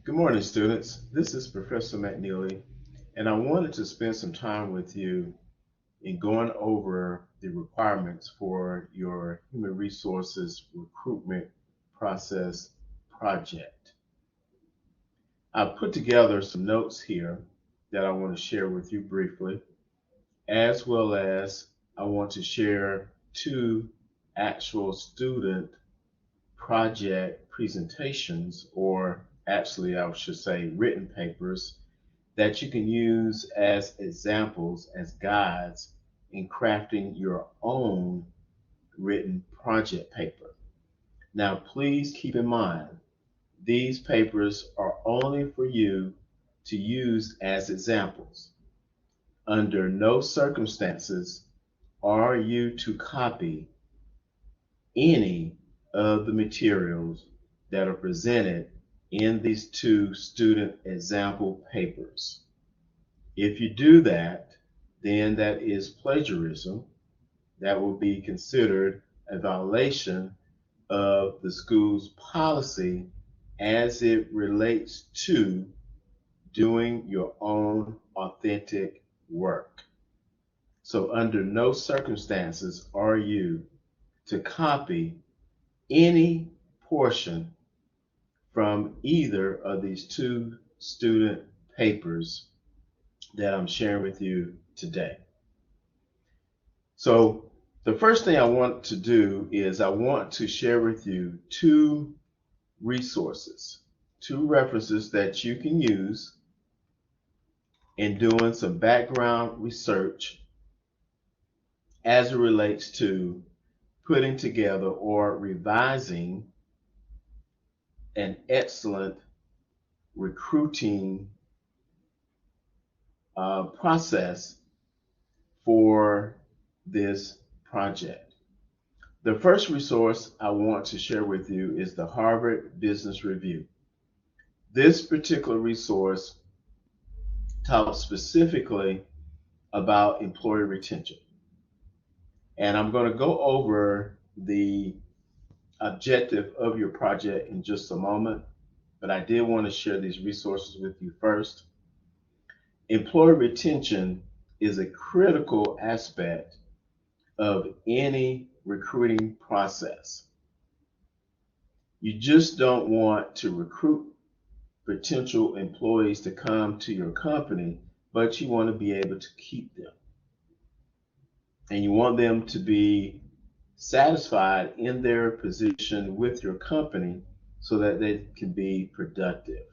Good morning, students. This is Professor McNeely, and I wanted to spend some time with you in going over the requirements for your human resources recruitment process project. I've put together some notes here that I want to share with you briefly, as well as I want to share two actual student project presentations, or actually, I should say, written papers that you can use as examples, as guides in crafting your own written project paper. Now, please keep in mind, these papers are only for you to use as examples. Under no circumstances are you to copy any of the materials that are presented in these two student example papers. If you do that, then that is plagiarism. That will be considered a violation of the school's policy as it relates to doing your own authentic work. So, under no circumstances are you to copy any portion from either of these two student papers that I'm sharing with you today. So the first thing I want to do is I want to share with you two resources, two references that you can use in doing some background research as it relates to putting together or revising an excellent recruiting process for this project. The first resource I want to share with you is the Harvard Business Review. This particular resource talks specifically about employee retention. And I'm going to go over the objective of your project in just a moment, but I did want to share these resources with you first. Employee retention is a critical aspect of any recruiting process. You just don't want to recruit potential employees to come to your company, but you want to be able to keep them. And you want them to be satisfied in their position with your company so that they can be productive.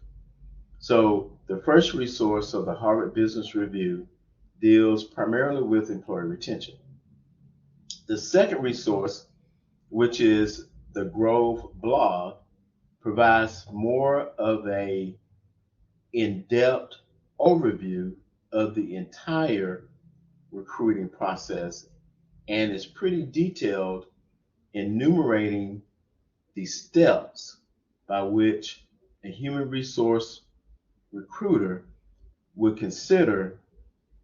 So the first resource of the Harvard Business Review deals primarily with employee retention. The second resource, which is the Grove blog, provides more of a in-depth overview of the entire recruiting process and is pretty detailed, enumerating the steps by which a human resource recruiter would consider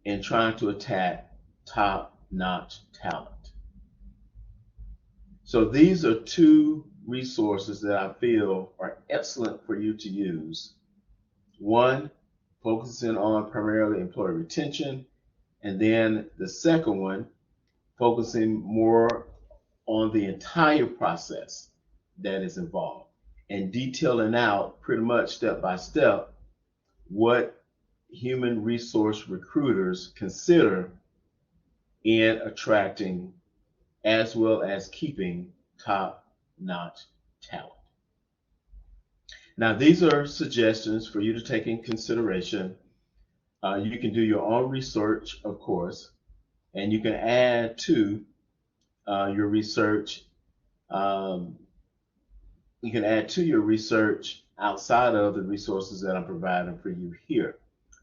in trying to attract top-notch talent. So these are two resources that I feel are excellent for you to use. One, focusing on primarily employee retention, and then the second one, focusing more on the entire process that is involved and detailing out pretty much step by step what human resource recruiters consider in attracting as well as keeping top-notch talent. Now, these are suggestions for you to take in consideration. You can do your own research, of course, and you can add to your research. You can add to your research outside of the resources that I'm providing for you here.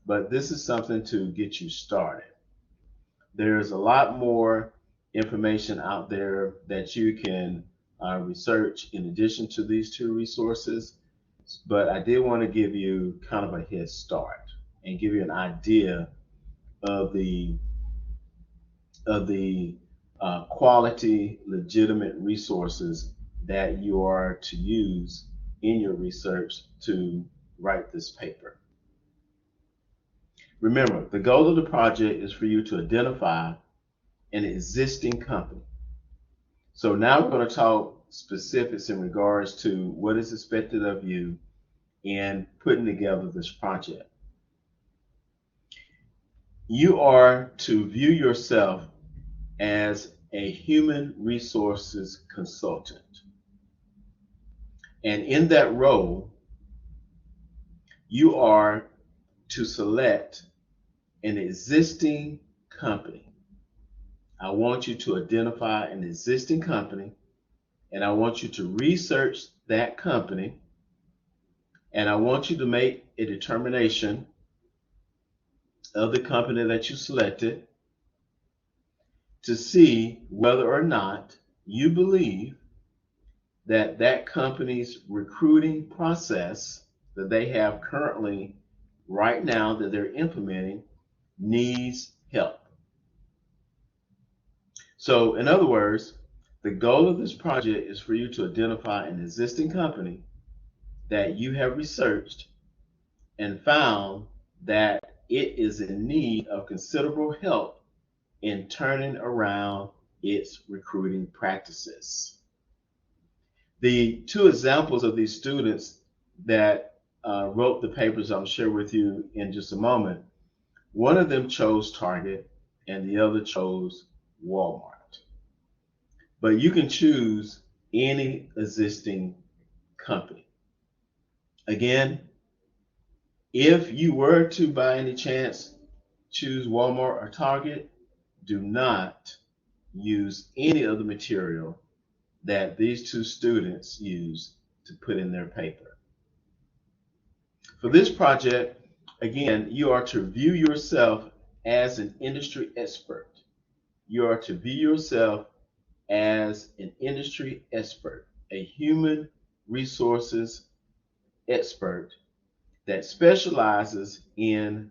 But this is something to get you started. There's a lot more information out there that you can research in addition to these two resources, but I did want to give you kind of a head start and give you an idea of the quality, legitimate resources that you are to use in your research to write this paper. Remember, the goal of the project is for you to identify an existing company. So now we're going to talk specifics in regards to what is expected of you in putting together this project. You are to view yourself as a human resources consultant. And in that role, you are to select an existing company. I want you to identify an existing company, and I want you to research that company, and I want you to make a determination of the company that you selected to see whether or not you believe that that company's recruiting process that they have currently right now that they're implementing needs help. So in other words, the goal of this project is for you to identify an existing company that you have researched and found that it is in need of considerable help in turning around its recruiting practices. The two examples of these students that wrote the papers I'll share with you in just a moment, one of them chose Target and the other chose Walmart. But you can choose any existing company. Again, if you were to by any chance choose Walmart or Target, do not use any of the material that these two students used to put in their paper. For this project, again, you are to view yourself as an industry expert. You are to view yourself as an industry expert, a human resources expert that specializes in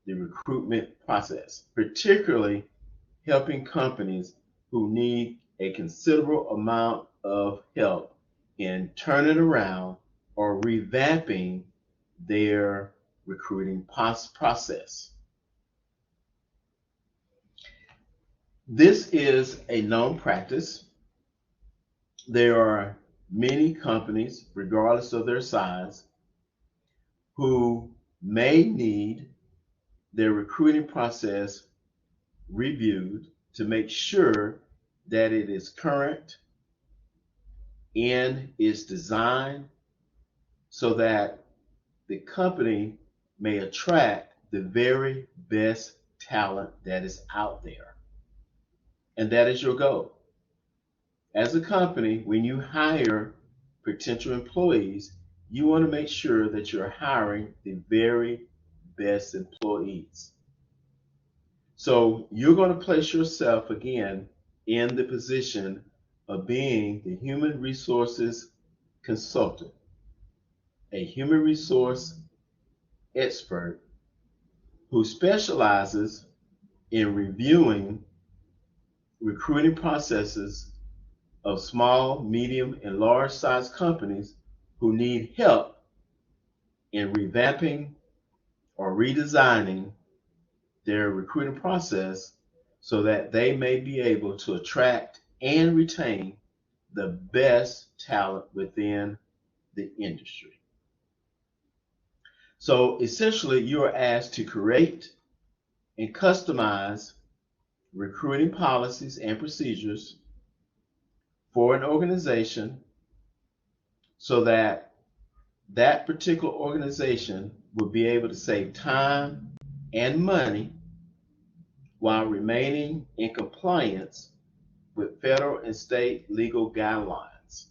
the recruitment process, particularly helping companies who need a considerable amount of help in turning around or revamping their recruiting process. This is a known practice. There are many companies, regardless of their size, who may need their recruiting process reviewed to make sure that it is current and is designed so that the company may attract the very best talent that is out there. And that is your goal. As a company, when you hire potential employees, you want to make sure that you're hiring the very best employees. So you're going to place yourself again in the position of being the human resources consultant, a human resource expert who specializes in reviewing recruiting processes of small, medium, and large size companies who need help in revamping or redesigning their recruiting process so that they may be able to attract and retain the best talent within the industry. So essentially, you are asked to create and customize recruiting policies and procedures for an organization so that that particular organization will be able to save time and money while remaining in compliance with federal and state legal guidelines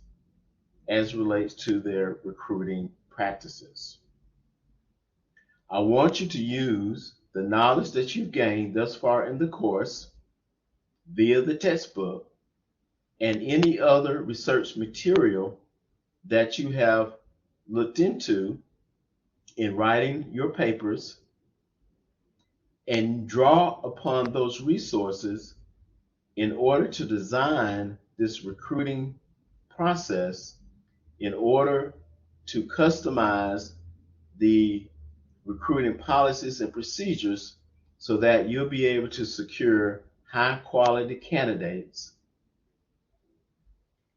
as relates to their recruiting practices. I want you to use the knowledge that you've gained thus far in the course via the textbook and any other research material that you have looked into in writing your papers, and draw upon those resources in order to design this recruiting process, in order to customize the recruiting policies and procedures so that you'll be able to secure high quality candidates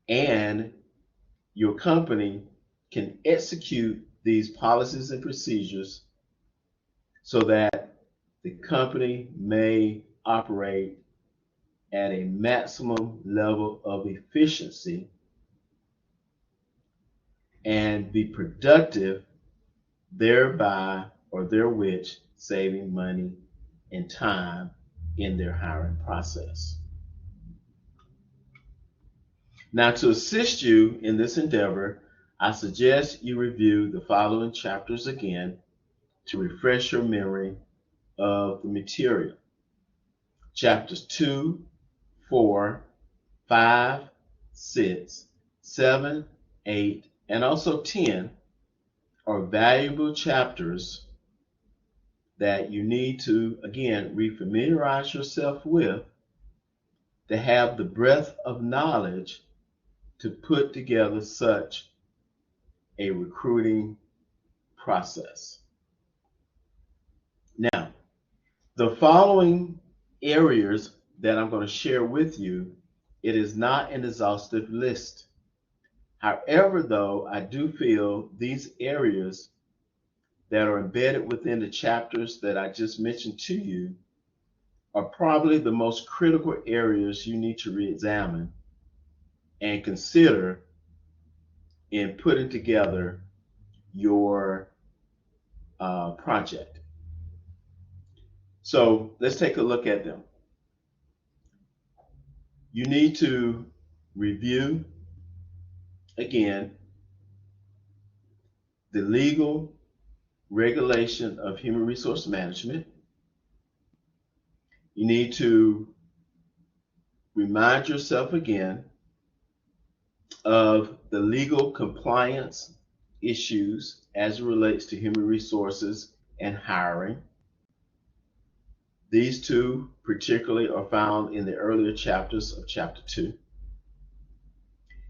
and your company can execute these policies and procedures so that the company may operate at a maximum level of efficiency and be productive, thereby or therewith saving money and time in their hiring process. Now, to assist you in this endeavor, I suggest you review the following chapters again to refresh your memory of the material. Chapters 2, 4, 5, 6, 7, 8, and also 10 are valuable chapters that you need to, again, refamiliarize yourself with to have the breadth of knowledge to put together such a recruiting process. Now, the following areas that I'm going to share with you, it is not an exhaustive list. However, though, I do feel these areas that are embedded within the chapters that I just mentioned to you are probably the most critical areas you need to re-examine and consider in putting together your project. So let's take a look at them. You need to review, again, the legal regulation of human resource management. You need to remind yourself again of the legal compliance issues as it relates to human resources and hiring. These two particularly are found in the earlier chapters of chapter 2.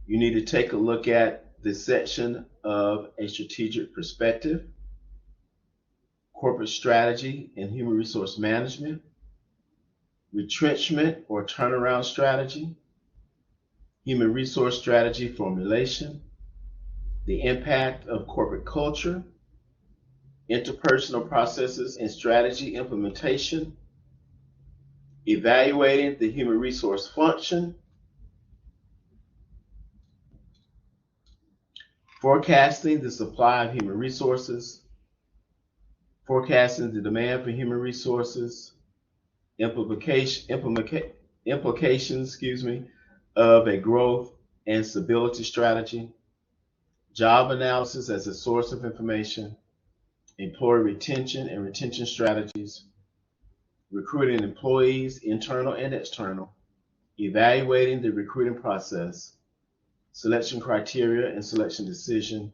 You need to take a look at the section of a strategic perspective, corporate strategy and human resource management, retrenchment or turnaround strategy, human resource strategy formulation, the impact of corporate culture, interpersonal processes and strategy implementation, evaluating the human resource function, forecasting the supply of human resources, forecasting the demand for human resources, implications, of a growth and stability strategy, job analysis as a source of information, employee retention and retention strategies, recruiting employees, internal and external, evaluating the recruiting process, selection criteria and selection decision,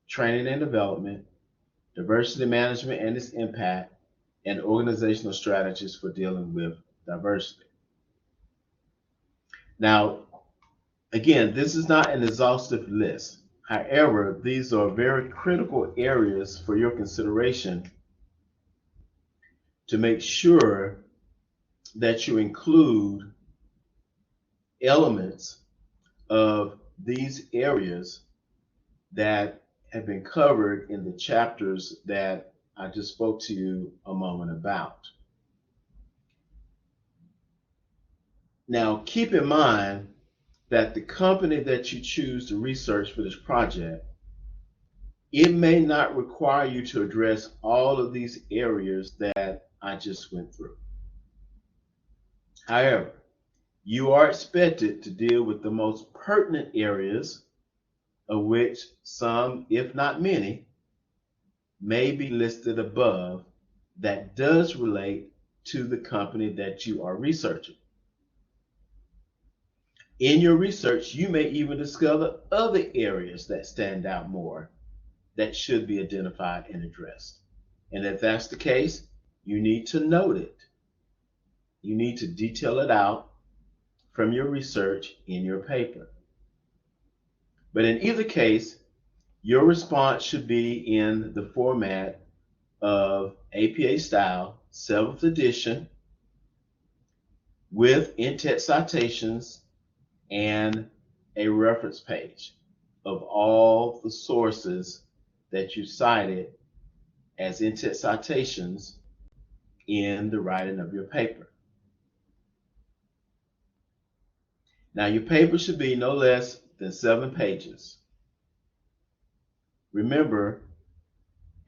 training and development, diversity management and its impact, and organizational strategies for dealing with diversity. Now, again, this is not an exhaustive list. However, these are very critical areas for your consideration to make sure that you include elements of these areas that have been covered in the chapters that I just spoke to you a moment about. Now, keep in mind that the company that you choose to research for this project, it may not require you to address all of these areas that I just went through. However, you are expected to deal with the most pertinent areas, of which some, if not many, may be listed above that does relate to the company that you are researching. In your research, you may even discover other areas that stand out more that should be identified and addressed. And if that's the case, you need to note it. You need to detail it out from your research in your paper. But in either case, Your response should be in the format of APA style, 7th edition, with in-text citations and a reference page of all the sources that you cited as in-text citations in the writing of your paper. Now, your paper should be no less than 7 pages. Remember,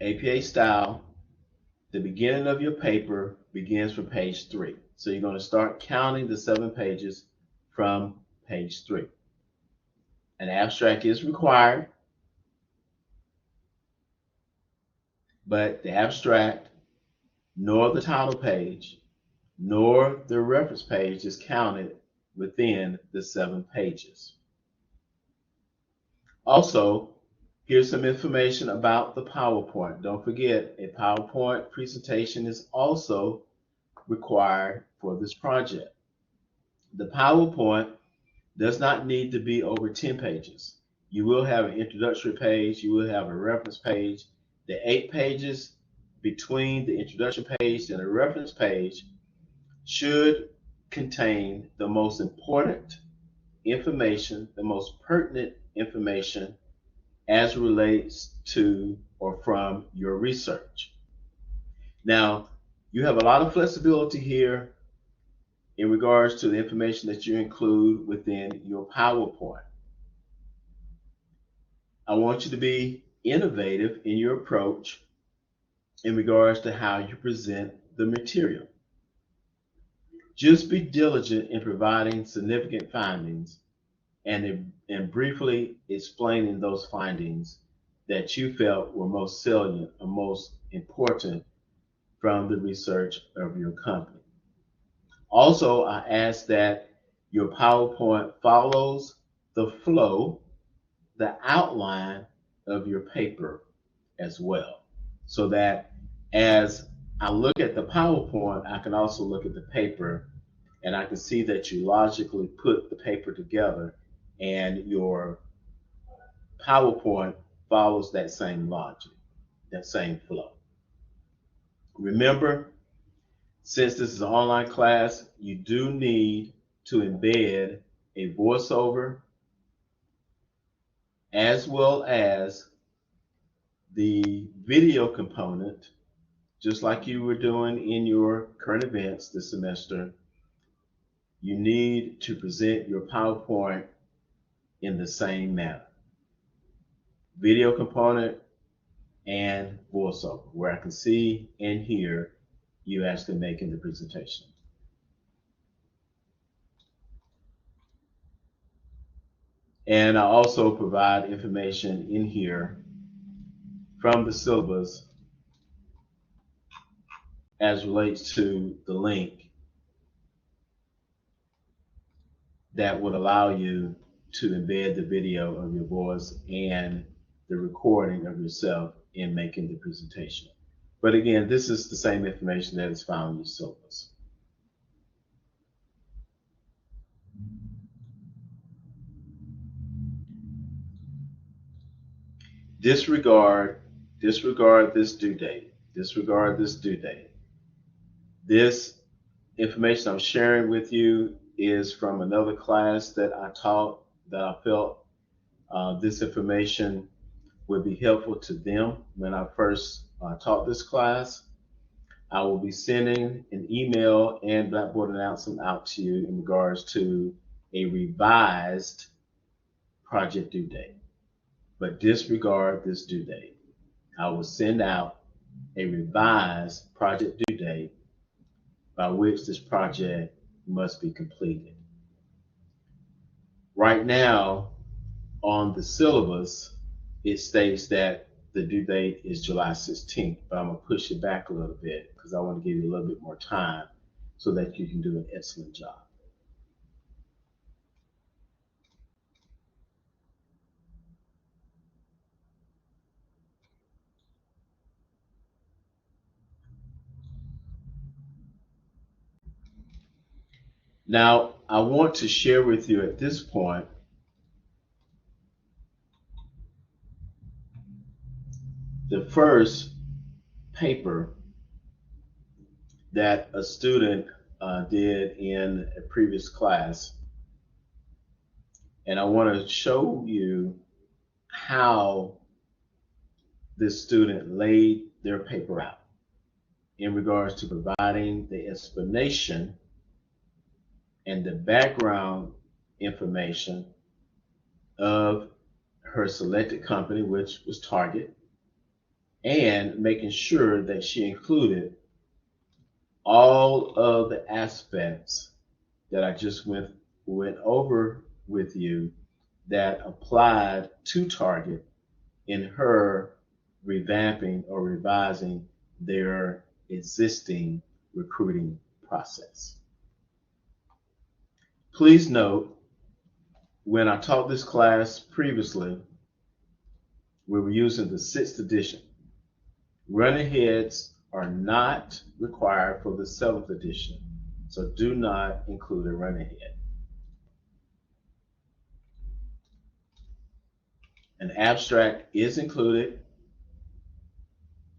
APA style, the beginning of your paper begins from page 3. So you're going to start counting the 7 pages from page 3. An abstract is required, but the abstract, nor the title page, nor the reference page is counted within the 7 pages. Also, here's some information about the PowerPoint. Don't forget, a PowerPoint presentation is also required for this project. The PowerPoint does not need to be over 10 pages. You will have an introductory page, you will have a reference page. The 8 pages between the introduction page and the reference page should contain the most important information, the most pertinent information as relates to or from your research. Now, you have a lot of flexibility here in regards to the information that you include within your PowerPoint. I want you to be innovative in your approach in regards to how you present the material. Just be diligent in providing significant findings and briefly explaining those findings that you felt were most salient or most important from the research of your company. Also, I ask that your PowerPoint follows the flow, the outline of your paper as well, so that as I look at the PowerPoint, I can also look at the paper and I can see that you logically put the paper together and your PowerPoint follows that same logic, that same flow. Remember, since this is an online class, you do need to embed a voiceover as well as the video component, just like you were doing in your current events this semester. You need to present your PowerPoint in the same manner. Video component and voiceover, where I can see and hear you actually making the presentation. And I also provide information in here from the syllabus as relates to the link that would allow you to embed the video of your voice and the recording of yourself in making the presentation. But again, this is the same information that is found in your syllabus. Disregard this due date. Disregard this due date. This information I'm sharing with you is from another class that I taught that I felt this information would be helpful to them when I first taught this class. I will be sending an email and Blackboard announcement out to you in regards to a revised project due date. But disregard this due date. I will send out a revised project due date by which this project must be completed. Right now, on the syllabus, it states that the due date is July 16th, but I'm going to push it back a little bit because I want to give you a little bit more time so that you can do an excellent job. Now, I want to share with you at this point the first paper that a student did in a previous class, and I want to show you how this student laid their paper out in regards to providing the explanation and the background information of her selected company, which was Target, and making sure that she included all of the aspects that I just went over with you that applied to Target in her revamping or revising their existing recruiting process. Please note, when I taught this class previously, we were using the 6th edition. Running heads are not required for the 7th edition, so do not include a running head. An abstract is included.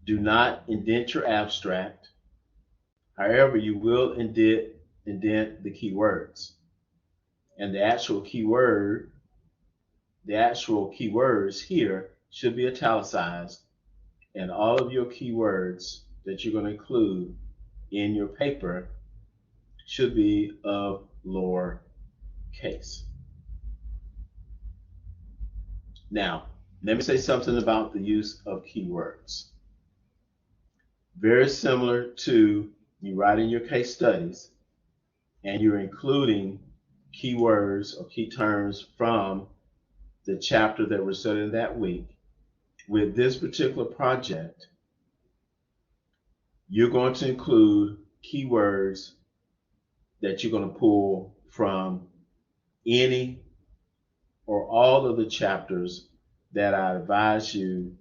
Do not indent your abstract. However, you will indent the keywords. And the actual keywords here should be italicized, and all of your keywords that you're going to include in your paper should be of lower case. Now, let me say something about the use of keywords. Very similar to you writing your case studies and you're including keywords or key terms from the chapter that we're studying that week. With this particular project, you're going to include keywords that you're going to pull from any or all of the chapters that I advised you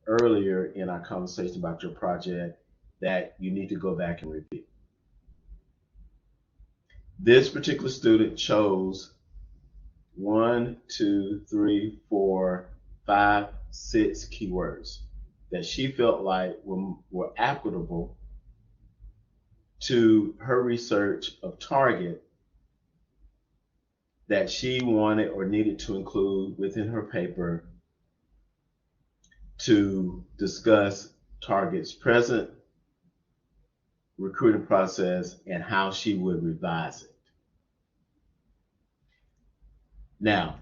earlier in our conversation about your project that you need to go back and review. This particular student chose 1, 2, 3, 4, 5, 6 keywords that she felt like were applicable to her research of Target that she wanted or needed to include within her paper to discuss Target's present recruiting process and how she would revise it. Now,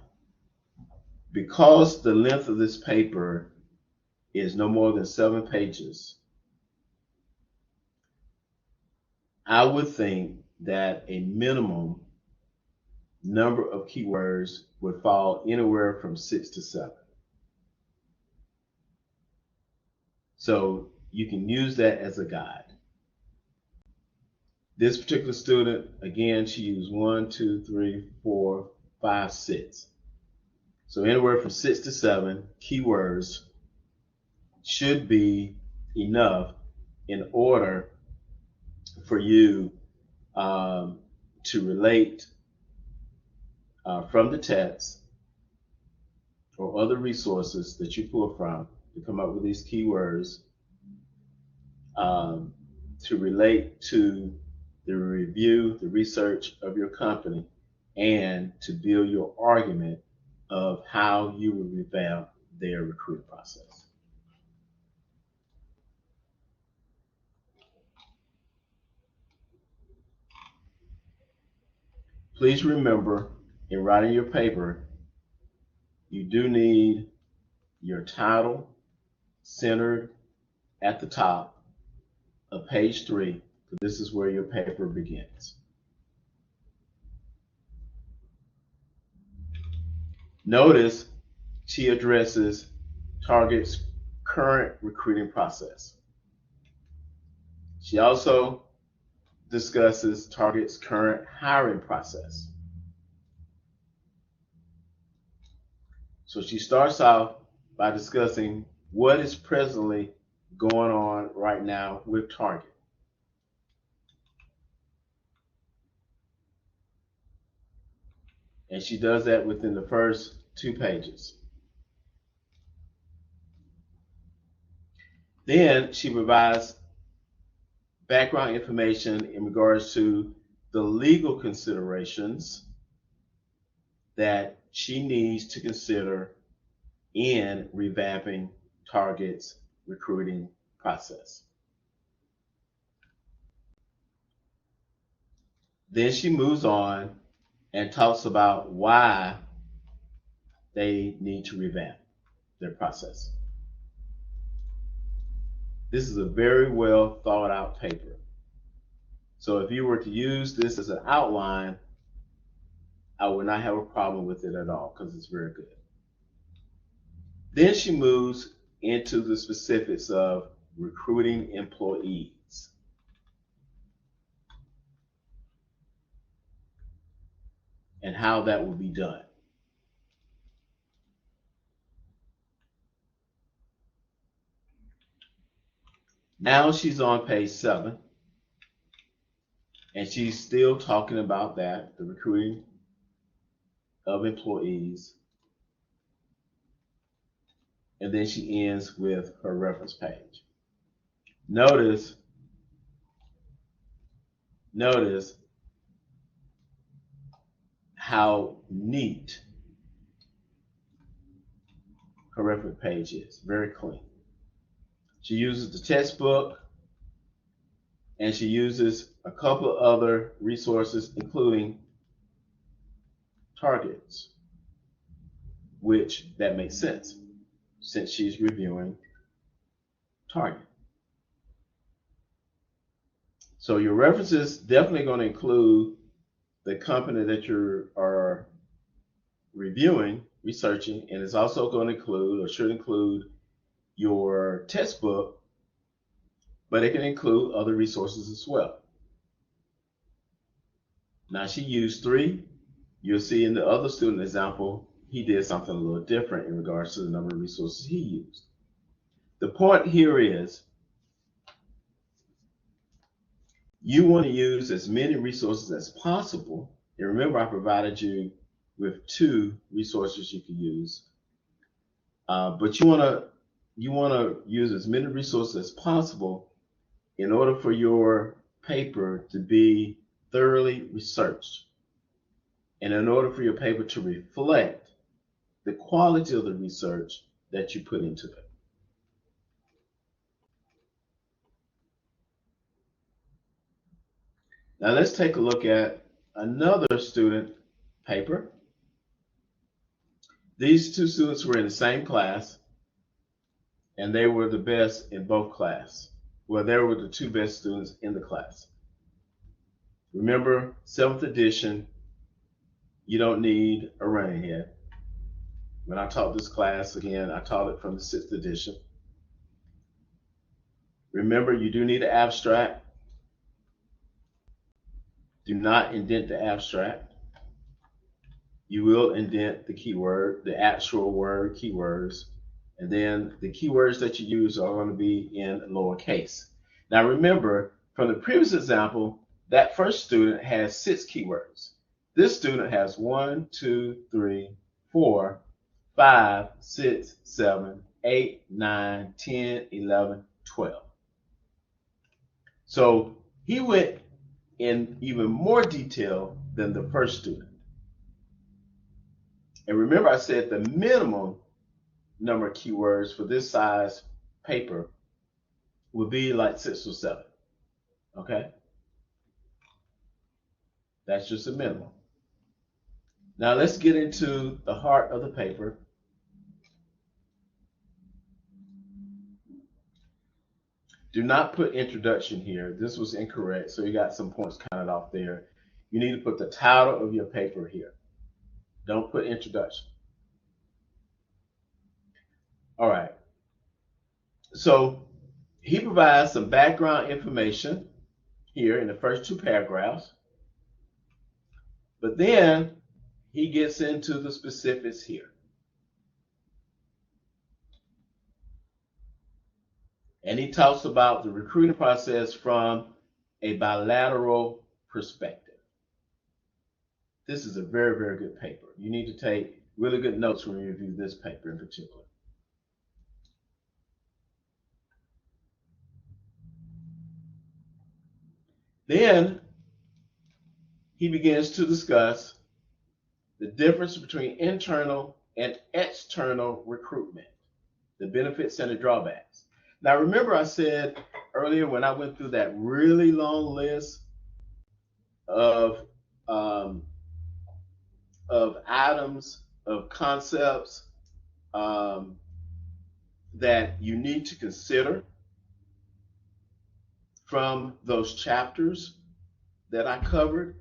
because the length of this paper is no more than 7 pages, I would think that a minimum number of keywords would fall anywhere from 6 to 7. So you can use that as a guide. This particular student, again, she used 1, 2, 3, 4, 5, 6. So anywhere from 6 to 7 keywords should be enough in order for you to relate from the text or other resources that you pull from to come up with these keywords to relate to the review, the research of your company, and to build your argument of how you would revamp their recruiting process. Please remember, in writing your paper, you do need your title centered at the top of page 3. This is where your paper begins. Notice she addresses Target's current recruiting process. She also discusses Target's current hiring process. So she starts off by discussing what is presently going on right now with Target. And she does that within the first 2 pages. Then she provides background information in regards to the legal considerations that she needs to consider in revamping Target's recruiting process. Then she moves on and talks about why they need to revamp their process. This is a very well thought out paper. So if you were to use this as an outline, I would not have a problem with it at all because it's very good. Then she moves into the specifics of recruiting employees. And how that will be done. Now she's on page 7, and she's still talking about that, the recruiting of employees. And then she ends with her reference page. Notice how neat her reference page is, very clean. She uses the textbook, and she uses a couple of other resources, including targets, which that makes sense since she's reviewing Target. So your references definitely going to include the company that you are reviewing, researching, and it's also going to include or should include your textbook, but it can include other resources as well. Now she used 3. You'll see in the other student example, he did something a little different in regards to the number of resources he used. The point here is you want to use as many resources as possible. And remember, I provided you with 2 resources you can use. But you want to use as many resources as possible in order for your paper to be thoroughly researched. And in order for your paper to reflect the quality of the research that you put into it. Now let's take a look at another student paper. These 2 students were in the same class, and they were the best in both classes. Well, they were the 2 best students in the class. Remember, 7th edition, you don't need a running head. When I taught this class, again, I taught it from the 6th edition. Remember, you do need an abstract. Do not indent the abstract. You will indent the keyword, the actual word keywords, and then the keywords that you use are going to be in lowercase. Now remember, from the previous example, that first student has 6 keywords. This student has 1, 2, 3, 4, 5, 6, 7, 8, 9, 10, 11, 12. So he went in even more detail than the first student. And remember, I said the minimum number of keywords for this size paper would be like 6 or 7. Okay? That's just a minimum. Now let's get into the heart of the paper. Do not put introduction here. This was incorrect, so you got some points counted off there. You need to put the title of your paper here. Don't put introduction. All right. So he provides some background information here in the first 2 paragraphs, but then he gets into the specifics here. And he talks about the recruiting process from a bilateral perspective. This is a very, very good paper. You need to take really good notes when you review this paper in particular. Then he begins to discuss the difference between internal and external recruitment, the benefits and the drawbacks. Now, remember I said earlier when I went through that really long list of um, items, of concepts um, that you need to consider from those chapters that I covered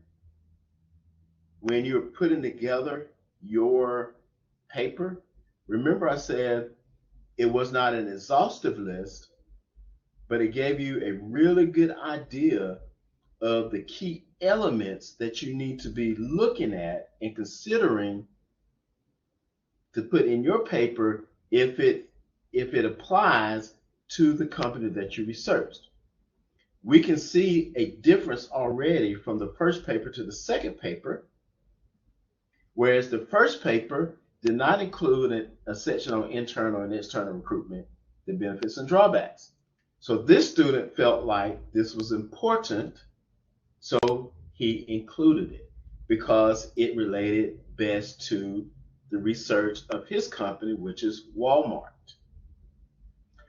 when you're putting together your paper. Remember I said it was not an exhaustive list, but it gave you a really good idea of the key elements that you need to be looking at and considering to put in your paper if it applies to the company that you researched. We can see a difference already from the first paper to the second paper, whereas the first paper did not include a section on internal and external recruitment, the benefits and drawbacks. So this student felt like this was important, so he included it because it related best to the research of his company, which is Walmart.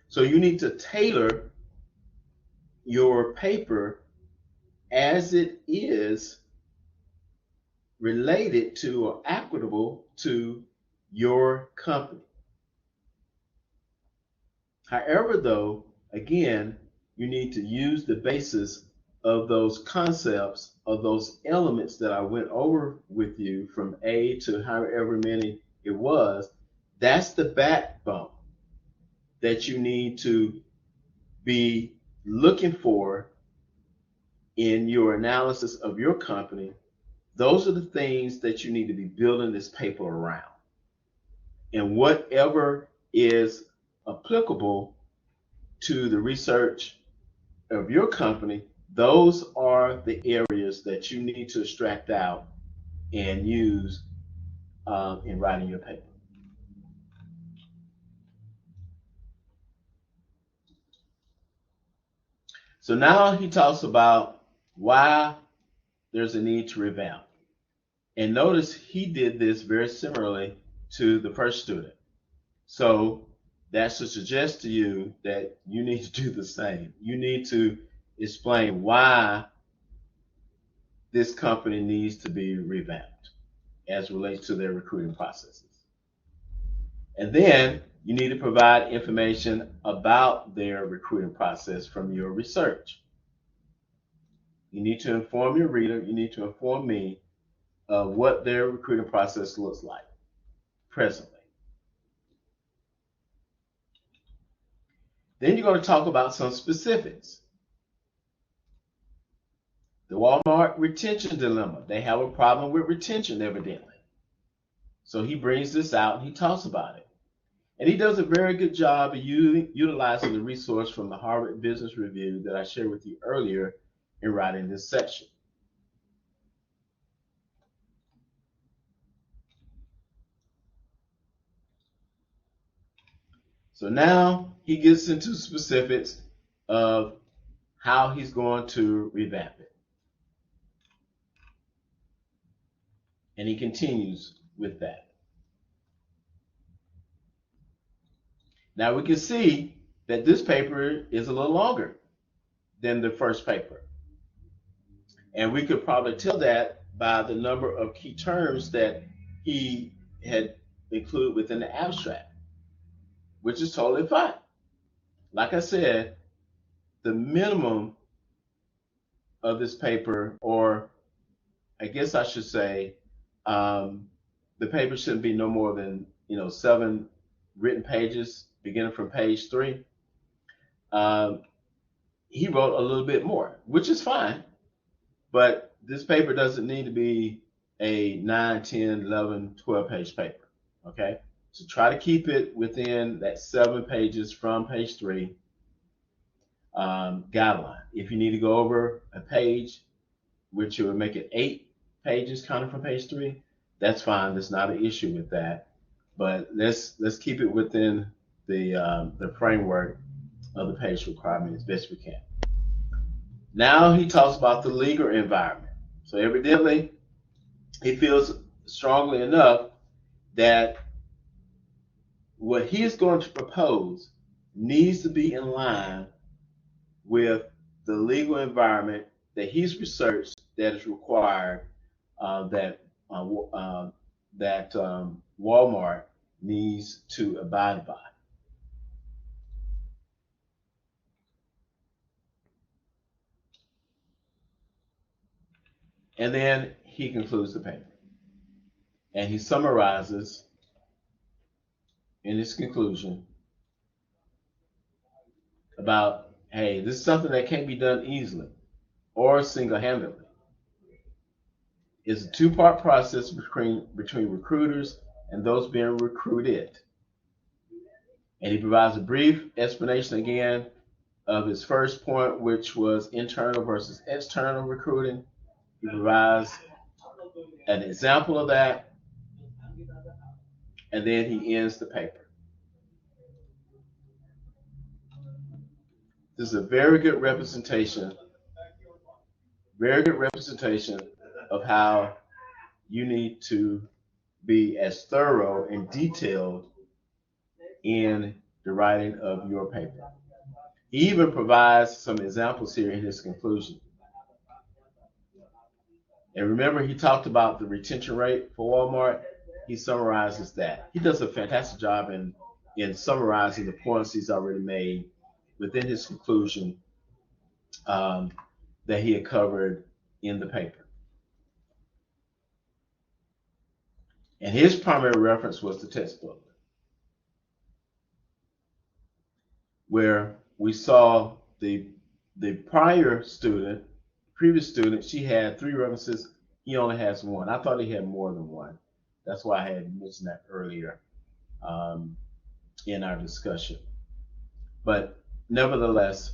So you need to tailor your paper as it is related to or applicable to your company. However, though, again, you need to use the basis of those concepts, of those elements that I went over with you from A to however many it was. That's the backbone that you need to be looking for in your analysis of your company. Those are the things that you need to be building this paper around. And whatever is applicable to the research of your company, those are the areas that you need to extract out and use in writing your paper. So now he talks about why there's a need to revamp. And notice he did this very similarly to the first student. So that should suggest to you that you need to do the same. You need to explain why this company needs to be revamped as relates to their recruiting processes. And then you need to provide information about their recruiting process from your research. You need to inform your reader, you need to inform me of what their recruiting process looks like presently. Then you're going to talk about some specifics. The Walmart retention dilemma. They have a problem with retention, evidently. So he brings this out and he talks about it. And he does a very good job of utilizing the resource from the Harvard Business Review that I shared with you earlier in writing this section. So now he gets into specifics of how he's going to revamp it. And he continues with that. Now we can see that this paper is a little longer than the first paper. And we could probably tell that by the number of key terms that he had included within the abstract, which is totally fine. Like I said, the minimum of this paper, or I guess I should say, the paper shouldn't be no more than 7 written pages, beginning from page 3. He wrote a little bit more, which is fine, but this paper doesn't need to be a 9, 10, 11, 12 page paper. Okay, so try to keep it within that 7 pages from page 3 guideline. If you need to go over a page, which would make it 8 pages counting from page 3, that's fine. There's not an issue with that. But let's keep it within the framework of the page requirement as best we can. Now he talks about the legal environment. So evidently, he feels strongly enough that what he is going to propose needs to be in line with the legal environment that he's researched that is required that uh, Walmart needs to abide by. And then he concludes the paper and he summarizes in his conclusion about, hey, this is something that can't be done easily or single-handedly. It's a two-part process between recruiters and those being recruited. And he provides a brief explanation again of his first point, which was internal versus external recruiting. He provides an example of that, and then he ends the paper. This is a very good representation of how you need to be as thorough and detailed in the writing of your paper. He even provides some examples here in his conclusion. And remember, he talked about the retention rate for Walmart. He summarizes that. He does a fantastic job in summarizing the points he's already made within his conclusion that he had covered in the paper. And his primary reference was the textbook, where we saw the previous student, she had 3 references. He only has 1. I thought he had more than 1. That's why I had mentioned that earlier in our discussion. But nevertheless,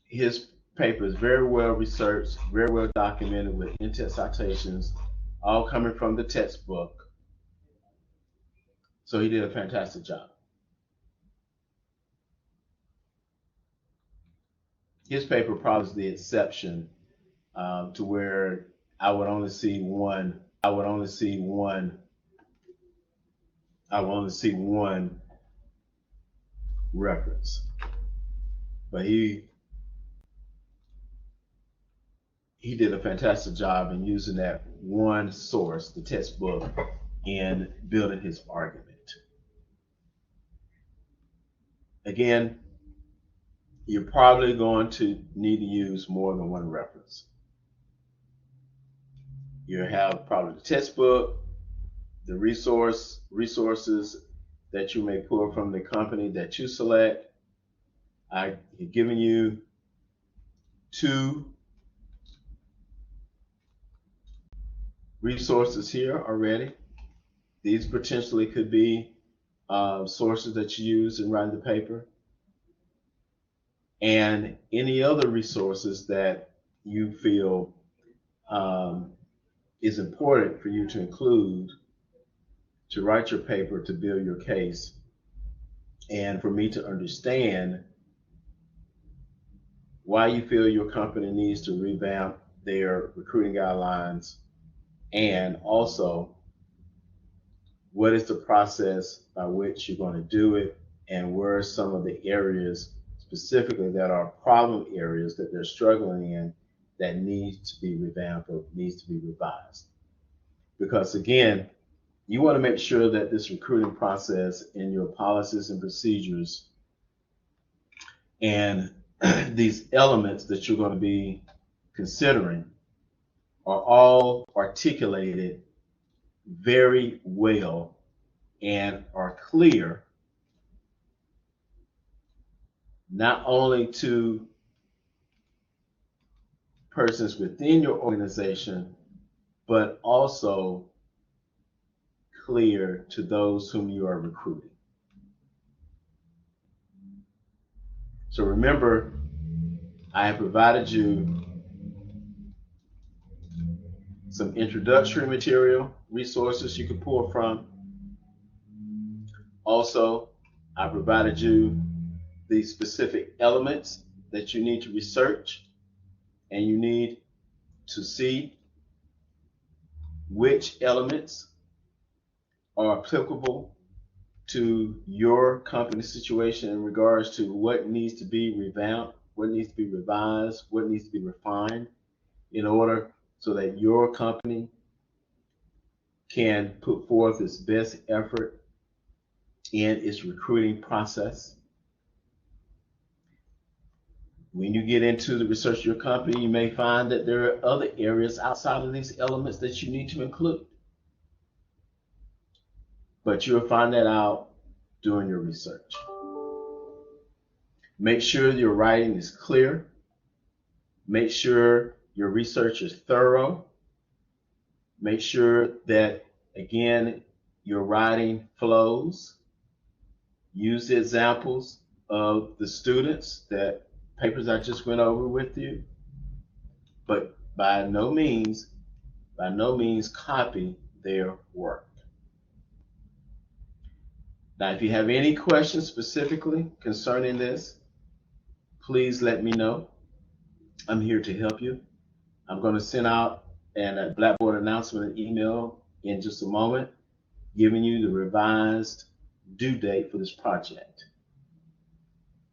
his paper is very well researched, very well documented with in-text citations, all coming from the textbook. So he did a fantastic job. His paper probably is the exception to where I would only see one reference. But he did a fantastic job in using that one source, the textbook, in building his argument. Again, you're probably going to need to use more than one reference. You have probably the textbook, the resources that you may pull from the company that you select. I've given you 2 resources here already. These potentially could be sources that you use in writing the paper, and any other resources that you feel is important for you to include to write your paper, to build your case, and for me to understand why you feel your company needs to revamp their recruiting guidelines, and also what is the process by which you're going to do it, and where are some of the areas specifically that are problem areas that they're struggling in that needs to be revamped or needs to be revised. Because again, you want to make sure that this recruiting process and your policies and procedures and these elements that you're going to be considering are all articulated very well and are clear, not only to persons within your organization, but also clear to those whom you are recruiting. So remember, I have provided you some introductory material, resources you can pull from. Also, I provided you the specific elements that you need to research and you need to see which elements are applicable to your company situation in regards to what needs to be revamped, what needs to be revised, what needs to be refined in order so that your company can put forth its best effort in its recruiting process. When you get into the research of your company, you may find that there are other areas outside of these elements that you need to include. But you'll find that out during your research. Make sure your writing is clear. Make sure your research is thorough. Make sure that, again, your writing flows. Use the examples of the students, that papers I just went over with you, but by no means copy their work. Now, if you have any questions specifically concerning this, please let me know. I'm here to help you. I'm going to send out a Blackboard announcement email in just a moment, giving you the revised due date for this project.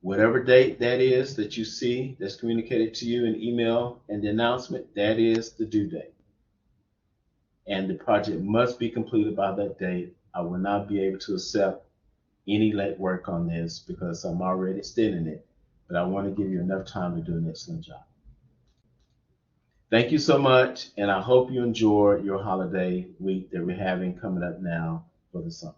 Whatever date that is that you see that's communicated to you in email and the announcement, that is the due date. And the project must be completed by that date. I will not be able to accept any late work on this because I'm already extending it, but I want to give you enough time to do an excellent job. Thank you so much, and I hope you enjoy your holiday week that we're having coming up now for the summer.